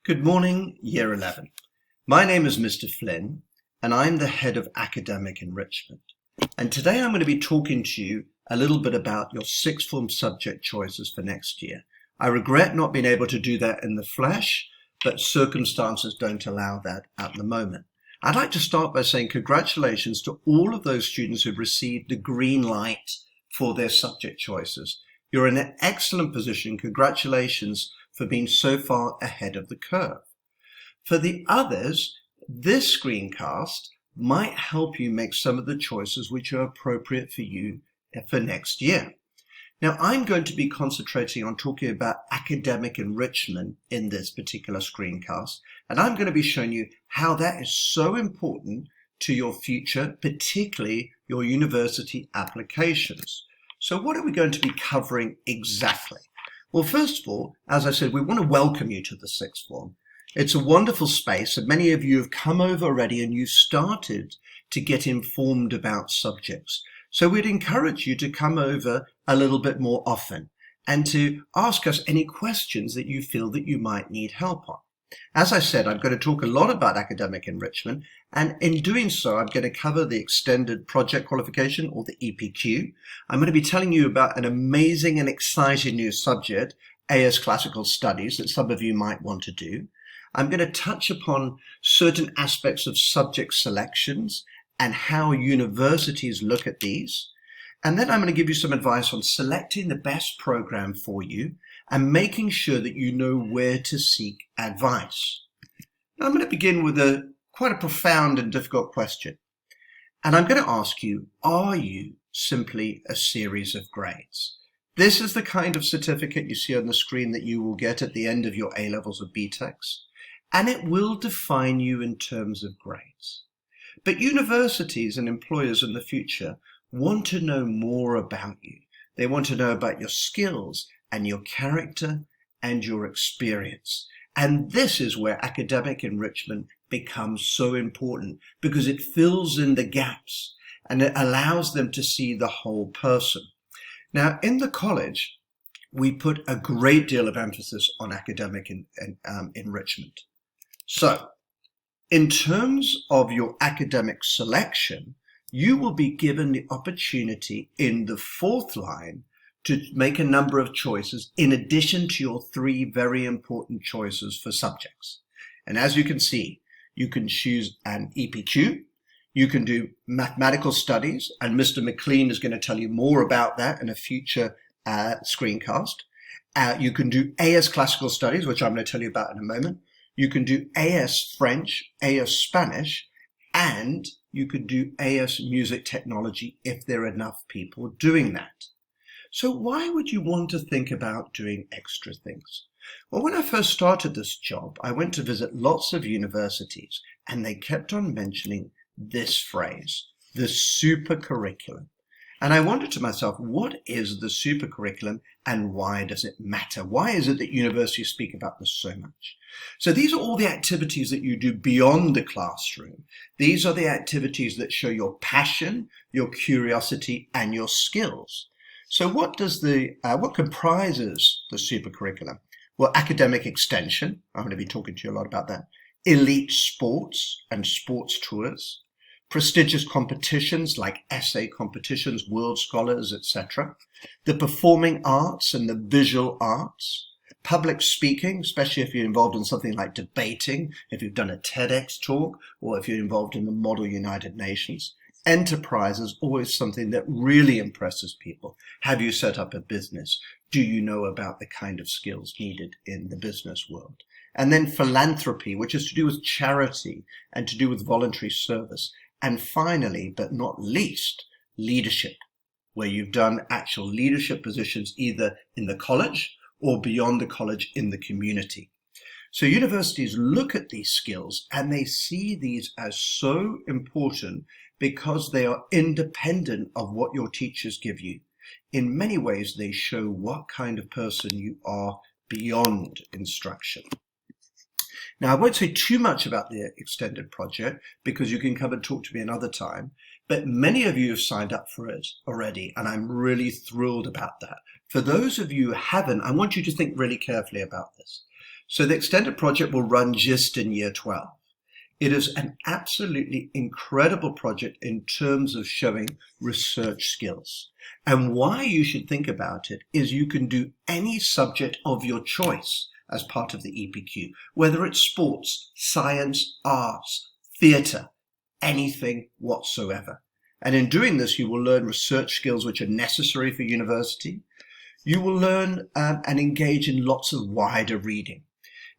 Good morning, Year 11. My name is Mr. Flynn, and I'm the head of academic enrichment. And today I'm going to be talking to you a little bit about your sixth form subject choices for next year. I regret not being able to do that in the flesh, but circumstances don't allow that at the moment. I'd like to start by saying congratulations to all of those students who've received the green light for their subject choices. You're in an excellent position. Congratulations for being so far ahead of the curve. For the others, this screencast might help you make some of the choices which are appropriate for you for next year. Now, I'm going to be concentrating on talking about academic enrichment in this particular screencast, and I'm going to be showing you how that is so important to your future, particularly your university applications. So what are we going to be covering exactly? Well, first of all, as I said, we want to welcome you to the sixth form. It's a wonderful space, and many of you have come over already and you've started to get informed about subjects. So we'd encourage you to come over a little bit more often and to ask us any questions that you feel that you might need help on. As I said, I'm going to talk a lot about academic enrichment, and in doing so, I'm going to cover the extended project qualification, or the EPQ. I'm going to be telling you about an amazing and exciting new subject, AS Classical Studies, that some of you might want to do. I'm going to touch upon certain aspects of subject selections and how universities look at these. And then I'm going to give you some advice on selecting the best program for you and making sure that you know where to seek advice. Now, I'm going to begin with quite a profound and difficult question. And I'm going to ask you, are you simply a series of grades? This is the kind of certificate you see on the screen that you will get at the end of your A-levels or BTECs, and it will define you in terms of grades. But universities and employers in the future want to know more about you. They want to know about your skills and your character and your experience. And this is where academic enrichment becomes so important, because it fills in the gaps and it allows them to see the whole person. Now, in the college, we put a great deal of emphasis on academic enrichment. So, in terms of your academic selection, you will be given the opportunity in the fourth line to make a number of choices in addition to your three very important choices for subjects. And as you can see, you can choose an EPQ, you can do mathematical studies, and Mr. McLean is going to tell you more about that in a future screencast. You can do AS Classical Studies, which I'm going to tell you about in a moment. You can do AS French, AS Spanish, and you could do AS Music Technology if there are enough people doing that. So why would you want to think about doing extra things? Well, when I first started this job, I went to visit lots of universities, and they kept on mentioning this phrase, the Supercurriculum. And I wondered to myself, what is the Supercurriculum and why does it matter? Why is it that universities speak about this so much? So these are all the activities that you do beyond the classroom. These are the activities that show your passion, your curiosity, and your skills. So what comprises the Supercurriculum? Well, academic extension. I'm going to be talking to you a lot about that. Elite sports and sports tours. Prestigious competitions like essay competitions, world scholars, etc. The performing arts and the visual arts. Public speaking, especially if you're involved in something like debating, if you've done a TEDx talk, or if you're involved in the Model United Nations. Enterprise is always something that really impresses people. Have you set up a business? Do you know about the kind of skills needed in the business world? And then philanthropy, which is to do with charity and to do with voluntary service. And finally, but not least, leadership, where you've done actual leadership positions either in the college or beyond the college in the community. So universities look at these skills and they see these as so important because they are independent of what your teachers give you. In many ways, they show what kind of person you are beyond instruction. Now, I won't say too much about the extended project because you can come and talk to me another time, but many of you have signed up for it already, and I'm really thrilled about that. For those of you who haven't, I want you to think really carefully about this. So the extended project will run just in year 12. It is an absolutely incredible project in terms of showing research skills. And why you should think about it is you can do any subject of your choice as part of the EPQ, whether it's sports, science, arts, theatre, anything whatsoever. And in doing this, you will learn research skills which are necessary for university. You will learn and engage in lots of wider reading.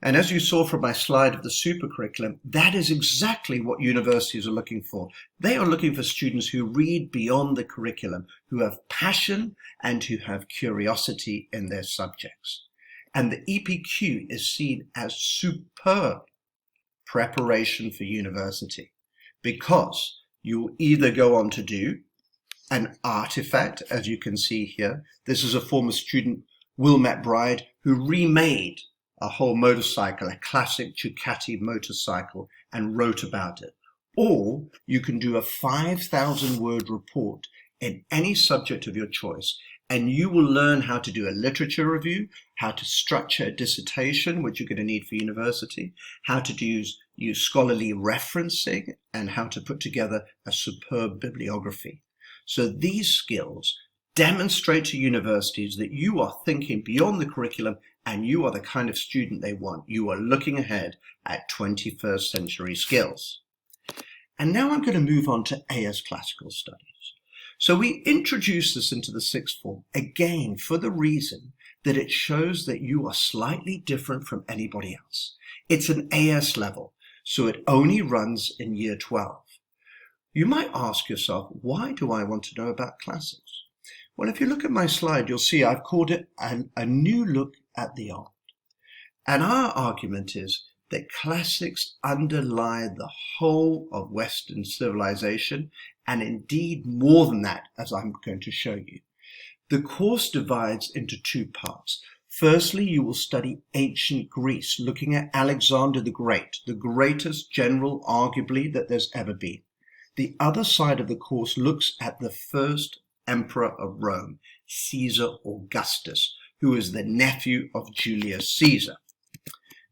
And as you saw from my slide of the Supercurriculum, that is exactly what universities are looking for. They are looking for students who read beyond the curriculum, who have passion and who have curiosity in their subjects. And the EPQ is seen as superb preparation for university because you'll either go on to do an artifact, as you can see here. This is a former student, Wilmette Bride, who remade a whole motorcycle, a classic Ducati motorcycle, and wrote about it. Or you can do a 5,000-word report in any subject of your choice, and you will learn how to do a literature review, how to structure a dissertation, which you're going to need for university, how to use scholarly referencing, and how to put together a superb bibliography. So these skills demonstrate to universities that you are thinking beyond the curriculum and you are the kind of student they want. You are looking ahead at 21st century skills. And now I'm going to move on to AS Classical Studies. So we introduce this into the sixth form, again, for the reason that it shows that you are slightly different from anybody else. It's an AS level, so it only runs in year 12. You might ask yourself, why do I want to know about classics? Well, if you look at my slide, you'll see I've called it a new look at the art. And our argument is that classics underlie the whole of Western civilization, and indeed more than that, as I'm going to show you. The course divides into two parts. Firstly, you will study ancient Greece, looking at Alexander the Great, the greatest general, arguably, that there's ever been. The other side of the course looks at the first emperor of Rome, Caesar Augustus, who is the nephew of Julius Caesar.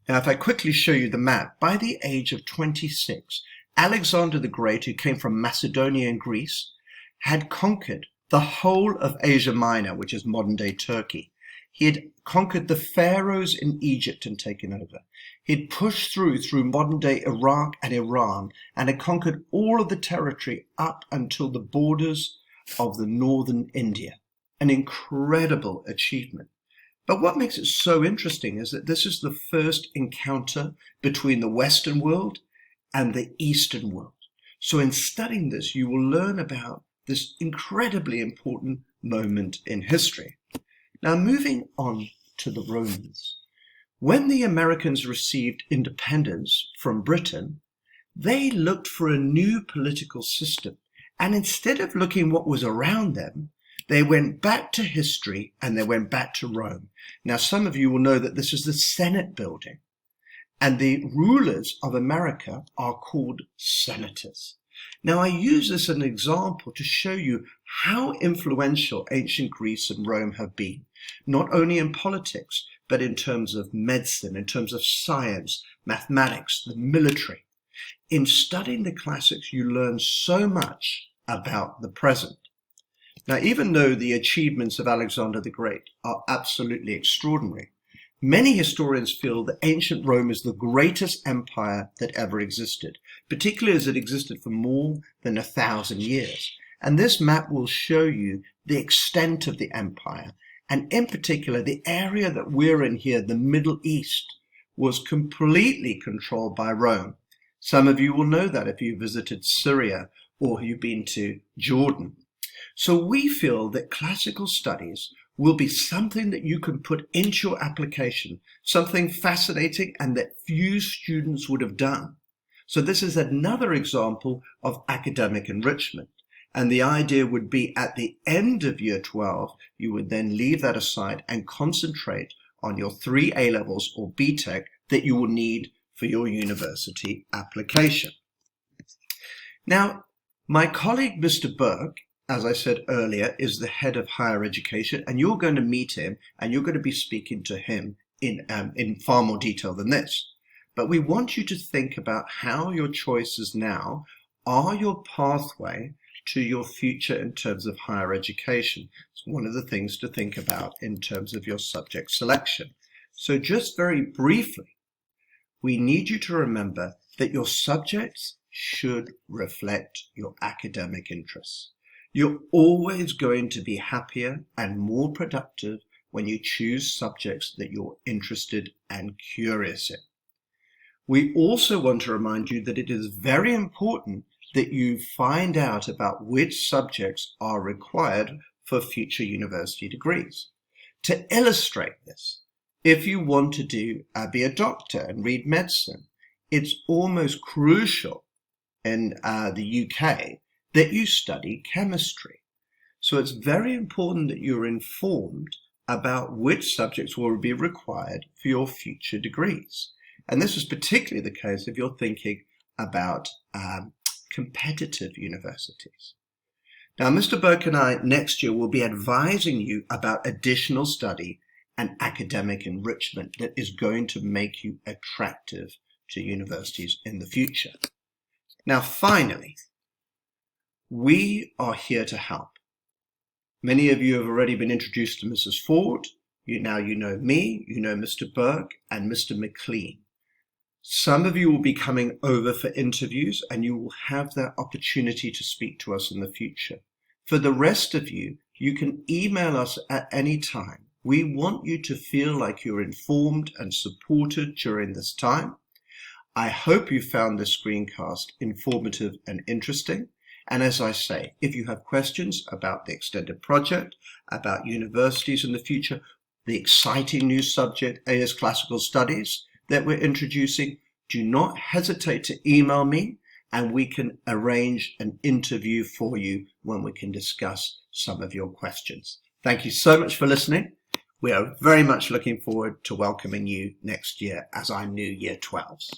Now, if I quickly show you the map, by the age of 26, Alexander the Great, who came from Macedonia and Greece, had conquered the whole of Asia Minor, which is modern-day Turkey. He had conquered the pharaohs in Egypt and taken over. He'd pushed through modern-day Iraq and Iran and had conquered all of the territory up until the borders of the northern India. An incredible achievement. But what makes it so interesting is that this is the first encounter between the Western world and the Eastern world. So in studying this, you will learn about this incredibly important moment in history. Now, moving on to the Romans. When the Americans received independence from Britain, they looked for a new political system. And instead of looking what was around them, they went back to history and they went back to Rome. Now, some of you will know that this is the Senate building, and the rulers of America are called senators. Now, I use this as an example to show you how influential ancient Greece and Rome have been, not only in politics, but in terms of medicine, in terms of science, mathematics, the military. In studying the classics, you learn so much about the present. Now, even though the achievements of Alexander the Great are absolutely extraordinary, many historians feel that ancient Rome is the greatest empire that ever existed, particularly as it existed for more than 1,000 years. And this map will show you the extent of the empire, and in particular, the area that we're in here, the Middle East, was completely controlled by Rome. Some of you will know that if you visited Syria or you've been to Jordan. So we feel that classical studies will be something that you can put into your application, something fascinating and that few students would have done. So this is another example of academic enrichment. And the idea would be at the end of year 12, you would then leave that aside and concentrate on your 3 A-levels or BTEC that you will need for your university application. Now, my colleague, Mr. Burke, as I said earlier, is the head of higher education, and you're going to meet him and you're going to be speaking to him in far more detail than this. But we want you to think about how your choices now are your pathway to your future in terms of higher education. It's one of the things to think about in terms of your subject selection. So just very briefly, we need you to remember that your subjects should reflect your academic interests. You're always going to be happier and more productive when you choose subjects that you're interested and curious in. We also want to remind you that it is very important that you find out about which subjects are required for future university degrees. To illustrate this, if you want to be a doctor and read medicine, it's almost crucial in the UK that you study chemistry. So it's very important that you're informed about which subjects will be required for your future degrees. And this is particularly the case if you're thinking about competitive universities. Now, Mr. Burke and I next year will be advising you about additional study and academic enrichment that is going to make you attractive to universities in the future. Now, finally, we are here to help. Many of you have already been introduced to Mrs. Ford. Now you know me, you know Mr. Burke and Mr. McLean. Some of you will be coming over for interviews and you will have that opportunity to speak to us in the future. For the rest of you, you can email us at any time. We want you to feel like you're informed and supported during this time. I hope you found this screencast informative and interesting. And as I say, if you have questions about the extended project, about universities in the future, the exciting new subject, AS Classical Studies, that we're introducing, do not hesitate to email me and we can arrange an interview for you when we can discuss some of your questions. Thank you so much for listening. We are very much looking forward to welcoming you next year as our new Year 12s.